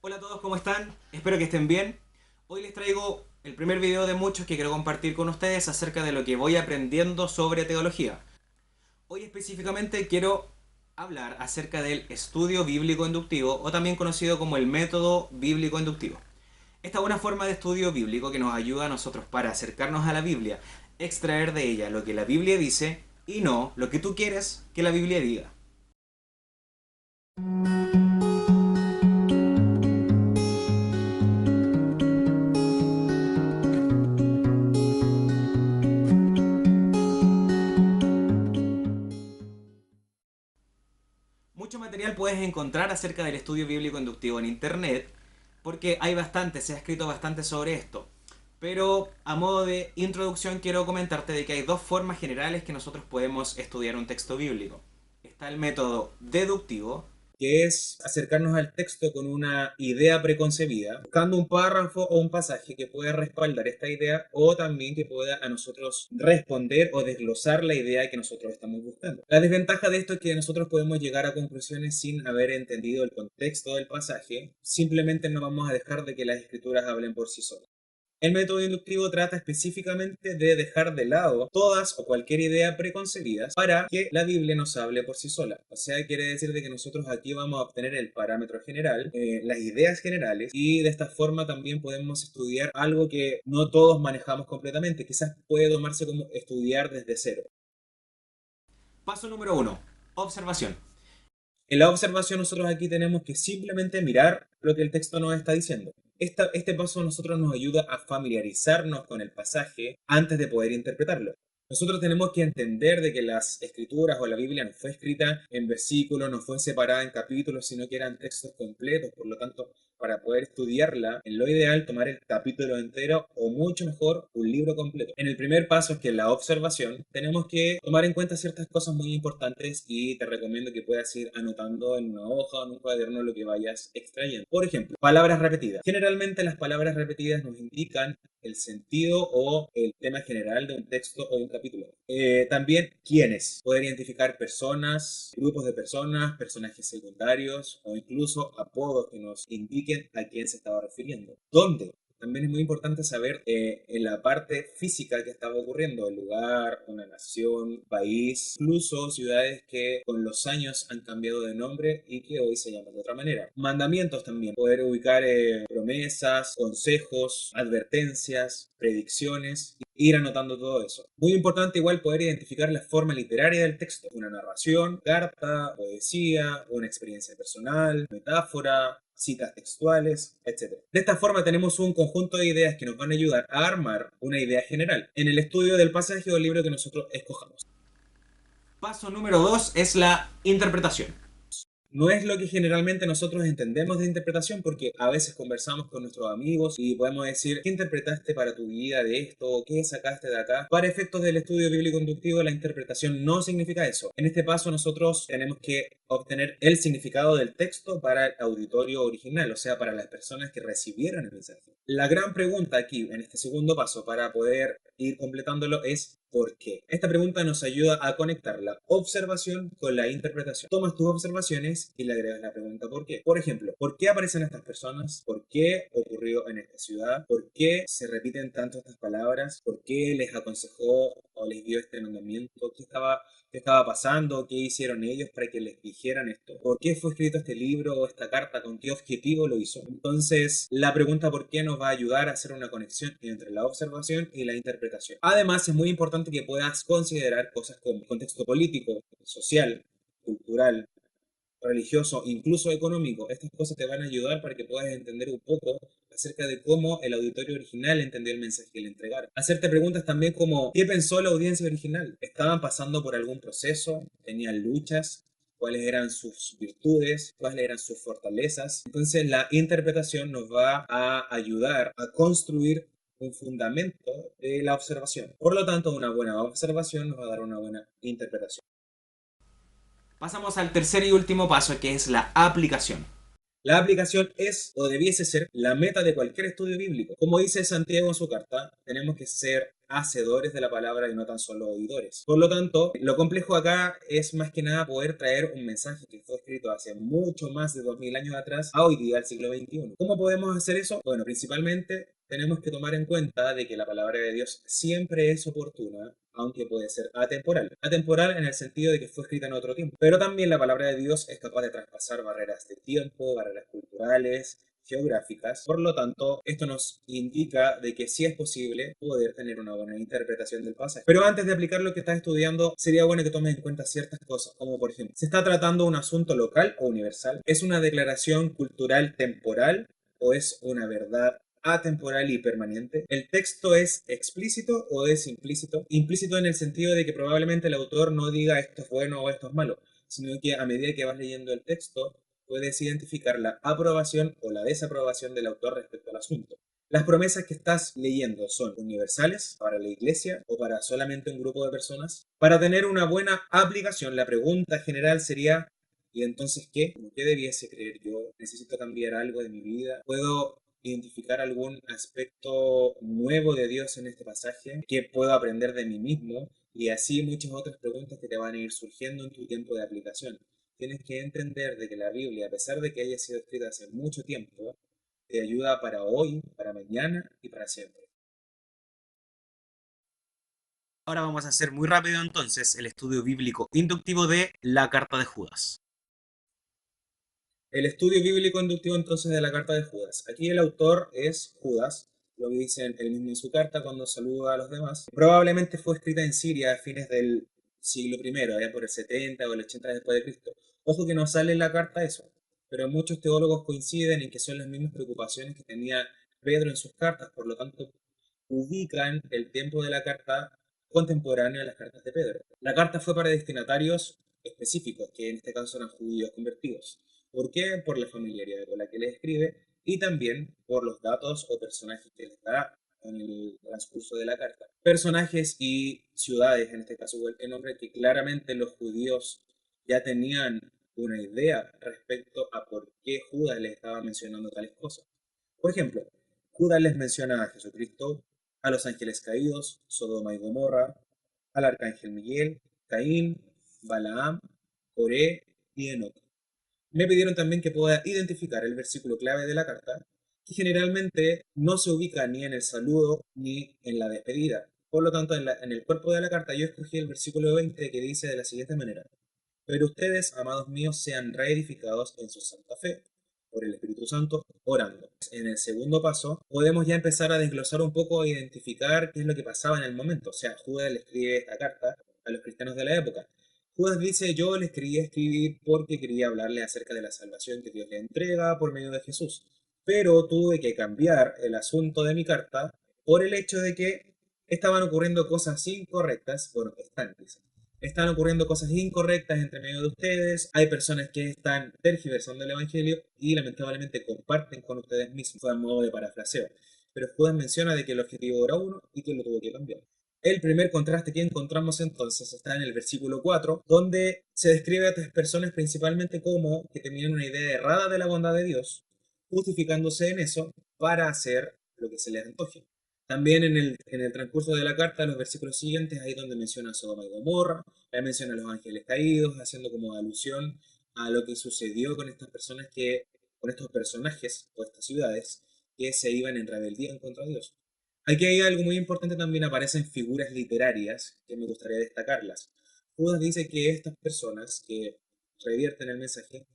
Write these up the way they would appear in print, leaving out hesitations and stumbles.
Hola a todos, ¿cómo están? Espero que estén bien. Hoy les traigo el primer video de muchos que quiero compartir con ustedes acerca de lo que voy aprendiendo sobre teología. Hoy específicamente quiero hablar acerca del estudio bíblico inductivo o también conocido como el método bíblico inductivo. Esta es una forma de estudio bíblico que nos ayuda a nosotros para acercarnos a la Biblia, extraer de ella lo que la Biblia dice y no lo que tú quieres que la Biblia diga. Mucho material puedes encontrar acerca del estudio bíblico inductivo en internet, porque hay bastante, se ha escrito bastante sobre esto. Pero a modo de introducción quiero comentarte de que hay dos formas generales que nosotros podemos estudiar un texto bíblico. Está el método deductivo, que es acercarnos al texto con una idea preconcebida, buscando un párrafo o un pasaje que pueda respaldar esta idea o también que pueda a nosotros responder o desglosar la idea que nosotros estamos buscando. La desventaja de esto es que nosotros podemos llegar a conclusiones sin haber entendido el contexto del pasaje, simplemente no vamos a dejar de que las escrituras hablen por sí solas. El método inductivo trata específicamente de dejar de lado todas o cualquier idea preconcebidas para que la Biblia nos hable por sí sola. O sea, quiere decir de que nosotros aquí vamos a obtener el parámetro general, las ideas generales, y de esta forma también podemos estudiar algo que no todos manejamos completamente. Quizás puede tomarse como estudiar desde cero. Paso número uno: observación. En la observación nosotros aquí tenemos que simplemente mirar lo que el texto nos está diciendo. Este paso a nosotros nos ayuda a familiarizarnos con el pasaje antes de poder interpretarlo. Nosotros tenemos que entender de que las escrituras o la Biblia no fue escrita en versículos, no fue separada en capítulos, sino que eran textos completos. Por lo tanto, para poder estudiarla, en lo ideal tomar el capítulo entero o mucho mejor un libro completo. En el primer paso, que es la observación, tenemos que tomar en cuenta ciertas cosas muy importantes y te recomiendo que puedas ir anotando en una hoja o en un cuaderno lo que vayas extrayendo. Por ejemplo, palabras repetidas. Generalmente las palabras repetidas nos indican el sentido o el tema general de un texto o un capítulo. También quiénes. Poder identificar personas, grupos de personas, personajes secundarios o incluso apodos que nos indiquen a quién se estaba refiriendo. ¿Dónde? También es muy importante saber en la parte física que estaba ocurriendo, el lugar, una nación, país, incluso ciudades que con los años han cambiado de nombre y que hoy se llaman de otra manera. Mandamientos también, poder ubicar promesas, consejos, advertencias, predicciones, ir anotando todo eso. Muy importante igual poder identificar la forma literaria del texto, una narración, carta, poesía, una experiencia personal, metáfora, citas textuales, etc. De esta forma tenemos un conjunto de ideas que nos van a ayudar a armar una idea general en el estudio del pasaje o libro que nosotros escojamos. Paso número 2 es la interpretación. No es lo que generalmente nosotros entendemos de interpretación, porque a veces conversamos con nuestros amigos y podemos decir, ¿qué interpretaste para tu vida de esto? ¿Qué sacaste de acá? Para efectos del estudio bíblico inductivo, la interpretación no significa eso. En este paso nosotros tenemos que obtener el significado del texto para el auditorio original, o sea, para las personas que recibieron el mensaje. La gran pregunta aquí, en este segundo paso, para poder ir completándolo, es ¿por qué? Esta pregunta nos ayuda a conectar la observación con la interpretación. Tomas tus observaciones y le agregas la pregunta ¿por qué? Por ejemplo, ¿por qué aparecen estas personas? ¿Por qué ocurrió en esta ciudad? ¿Por qué se repiten tanto estas palabras? ¿Por qué les aconsejó o les dio este mandamiento? ¿Qué estaba pasando? ¿Qué hicieron ellos para que les dijeran esto? ¿Por qué fue escrito este libro o esta carta? ¿Con qué objetivo lo hizo? Entonces, la pregunta ¿por qué? Nos va a ayudar a hacer una conexión entre la observación y la interpretación. Además, es muy importante que puedas considerar cosas como contexto político, social, cultural, religioso, incluso económico. Estas cosas te van a ayudar para que puedas entender un poco acerca de cómo el auditorio original entendió el mensaje que le entregaron. Hacerte preguntas también como ¿qué pensó la audiencia original? ¿Estaban pasando por algún proceso? ¿Tenían luchas? ¿Cuáles eran sus virtudes? ¿Cuáles eran sus fortalezas? Entonces la interpretación nos va a ayudar a construir un fundamento de la observación. Por lo tanto, una buena observación nos va a dar una buena interpretación. Pasamos al tercer y último paso, que es la aplicación. La aplicación es o debiese ser la meta de cualquier estudio bíblico. Como dice Santiago en su carta, tenemos que ser hacedores de la palabra y no tan solo oidores. Por lo tanto, lo complejo acá es más que nada poder traer un mensaje que fue escrito hace mucho más de 2000 años atrás a hoy día, al siglo XXI. ¿Cómo podemos hacer eso? Bueno, principalmente tenemos que tomar en cuenta de que la palabra de Dios siempre es oportuna, aunque puede ser atemporal. Atemporal en el sentido de que fue escrita en otro tiempo. Pero también la palabra de Dios es capaz de traspasar barreras de tiempo, barreras culturales, geográficas. Por lo tanto, esto nos indica de que sí es posible poder tener una buena interpretación del pasaje. Pero antes de aplicar lo que estás estudiando, sería bueno que tomes en cuenta ciertas cosas, como por ejemplo, ¿se está tratando un asunto local o universal? ¿Es una declaración cultural temporal o es una verdad atemporal y permanente? ¿El texto es explícito o es implícito? Implícito en el sentido de que probablemente el autor no diga esto es bueno o esto es malo, sino que a medida que vas leyendo el texto, puedes identificar la aprobación o la desaprobación del autor respecto al asunto. ¿Las promesas que estás leyendo son universales para la iglesia o para solamente un grupo de personas? Para tener una buena aplicación, la pregunta general sería, ¿y entonces qué? ¿Qué debiese creer yo? ¿Necesito cambiar algo de mi vida? ¿Puedo identificar algún aspecto nuevo de Dios en este pasaje? ¿Qué puedo aprender de mí mismo? Y así muchas otras preguntas que te van a ir surgiendo en tu tiempo de aplicación. Tienes que entender de que la Biblia, a pesar de que haya sido escrita hace mucho tiempo, te ayuda para hoy, para mañana y para siempre. Ahora vamos a hacer muy rápido entonces el estudio bíblico inductivo de la carta de Judas. El estudio bíblico inductivo entonces de la carta de Judas. Aquí el autor es Judas, lo que dice él mismo en su carta cuando saluda a los demás. Probablemente fue escrita en Siria a fines del siglo I, allá por el 70 o el 80 después de Cristo. Ojo que no sale en la carta eso, pero muchos teólogos coinciden en que son las mismas preocupaciones que tenía Pedro en sus cartas, por lo tanto ubican el tiempo de la carta contemporánea a las cartas de Pedro. La carta fue para destinatarios específicos, que en este caso eran judíos convertidos. ¿Por qué? Por la familiaridad con la que le escribe y también por los datos o personajes que les da en el transcurso de la carta. Personajes y ciudades, en este caso el nombre, que claramente los judíos ya tenían una idea respecto a por qué Judas les estaba mencionando tales cosas. Por ejemplo, Judas les menciona a Jesucristo, a los ángeles caídos, Sodoma y Gomorra, al arcángel Miguel, Caín, Balaam, Coré y Enoch. Me pidieron también que pueda identificar el versículo clave de la carta, que generalmente no se ubica ni en el saludo ni en la despedida. Por lo tanto, en el cuerpo de la carta yo escogí el versículo 20 que dice de la siguiente manera: pero ustedes, amados míos, sean reedificados en su santa fe, por el Espíritu Santo, orando. En el segundo paso, podemos ya empezar a desglosar un poco e identificar qué es lo que pasaba en el momento. O sea, Judas le escribe esta carta a los cristianos de la época. Judas dice, yo les quería escribir porque quería hablarle acerca de la salvación que Dios le entrega por medio de Jesús. Pero tuve que cambiar el asunto de mi carta por el hecho de que estaban ocurriendo cosas incorrectas, bueno, están ocurriendo cosas incorrectas entre medio de ustedes, hay personas que están tergiversando el Evangelio y lamentablemente comparten con ustedes mismos, fue a modo de parafraseo. Pero Judas menciona de que el objetivo era uno y que lo tuvo que cambiar. El primer contraste que encontramos entonces está en el versículo 4, donde se describe a tres personas principalmente como que tenían una idea errada de la bondad de Dios, justificándose en eso para hacer lo que se les antoje. También en el transcurso de la carta, los versículos siguientes, ahí donde menciona a Sodoma y Gomorra, ahí menciona a los ángeles caídos, haciendo como alusión a lo que sucedió con estas personas con estos personajes o estas ciudades que se iban en rebeldía en contra de Dios. Aquí hay algo muy importante, también aparecen figuras literarias que me gustaría destacarlas. Judas dice que estas personas que revierten el mensaje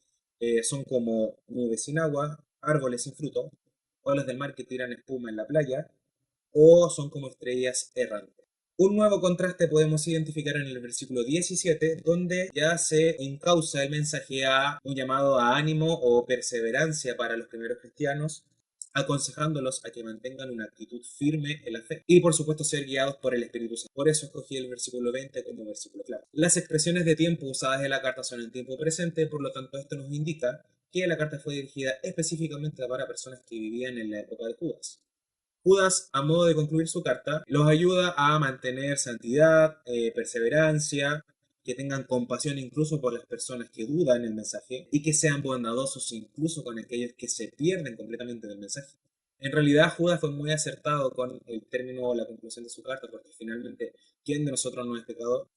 son como nubes sin agua, árboles sin fruto, olas del mar que tiran espuma en la playa, o son como estrellas errantes. Un nuevo contraste podemos identificar en el versículo 17, donde ya se encausa el mensaje a un llamado a ánimo o perseverancia para los primeros cristianos, aconsejándolos a que mantengan una actitud firme en la fe y por supuesto ser guiados por el Espíritu Santo. Por eso escogí el versículo 20 como versículo clave. Las expresiones de tiempo usadas en la carta son en tiempo presente, por lo tanto esto nos indica que la carta fue dirigida específicamente para personas que vivían en la época de Judas. Judas, a modo de concluir su carta, los ayuda a mantener santidad, perseverancia, que tengan compasión incluso por las personas que dudan el mensaje y que sean bondadosos incluso con aquellos que se pierden completamente del mensaje. En realidad Judas fue muy acertado con el término o la conclusión de su carta, porque finalmente, ¿quién de nosotros no es pecador?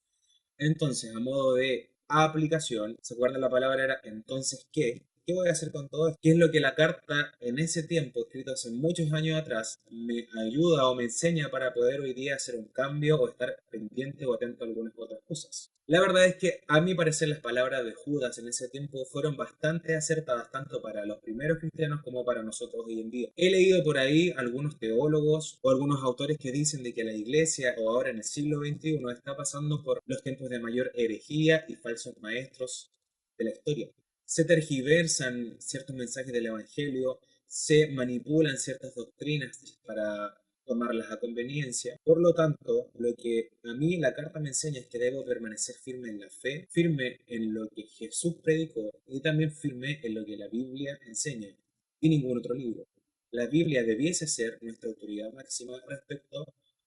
Entonces, a modo de aplicación, ¿se acuerdan la palabra era entonces qué? ¿Qué voy a hacer con todo esto? ¿Qué es lo que la carta en ese tiempo, escrito hace muchos años atrás, me ayuda o me enseña para poder hoy día hacer un cambio o estar pendiente o atento a algunas otras cosas? La verdad es que a mi parecer las palabras de Judas en ese tiempo fueron bastante acertadas tanto para los primeros cristianos como para nosotros hoy en día. He leído por ahí algunos teólogos o algunos autores que dicen de que la iglesia o ahora en el siglo XXI está pasando por los tiempos de mayor herejía y falsos maestros de la historia. Se tergiversan ciertos mensajes del Evangelio, se manipulan ciertas doctrinas para tomarlas a conveniencia. Por lo tanto, lo que a mí la carta me enseña es que debo permanecer firme en la fe, firme en lo que Jesús predicó y también firme en lo que la Biblia enseña y ningún otro libro. La Biblia debiese ser nuestra autoridad máxima respecto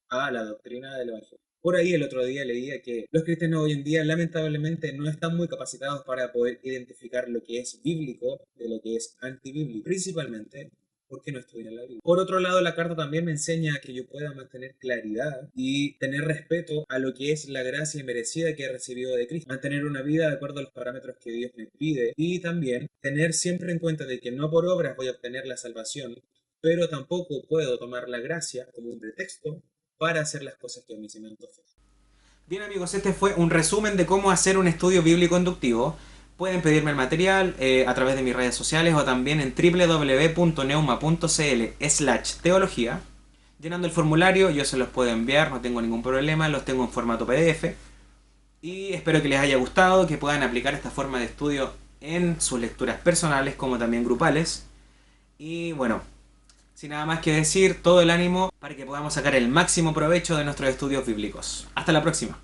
a la doctrina del Evangelio. Por ahí el otro día leía que los cristianos hoy en día lamentablemente no están muy capacitados para poder identificar lo que es bíblico de lo que es antibíblico, principalmente porque no estudian la Biblia. Por otro lado, la carta también me enseña que yo pueda mantener claridad y tener respeto a lo que es la gracia merecida que he recibido de Cristo, mantener una vida de acuerdo a los parámetros que Dios me pide y también tener siempre en cuenta de que no por obras voy a obtener la salvación, pero tampoco puedo tomar la gracia como un pretexto para hacer las cosas que a mí se me antojan. Bien amigos, este fue un resumen de cómo hacer un estudio bíblico inductivo. Pueden pedirme el material a través de mis redes sociales o también en www.neuma.cl/teología. Llenando el formulario yo se los puedo enviar, no tengo ningún problema, los tengo en formato PDF. Y espero que les haya gustado, que puedan aplicar esta forma de estudio en sus lecturas personales como también grupales. Y bueno, sin nada más que decir, todo el ánimo para que podamos sacar el máximo provecho de nuestros estudios bíblicos. Hasta la próxima.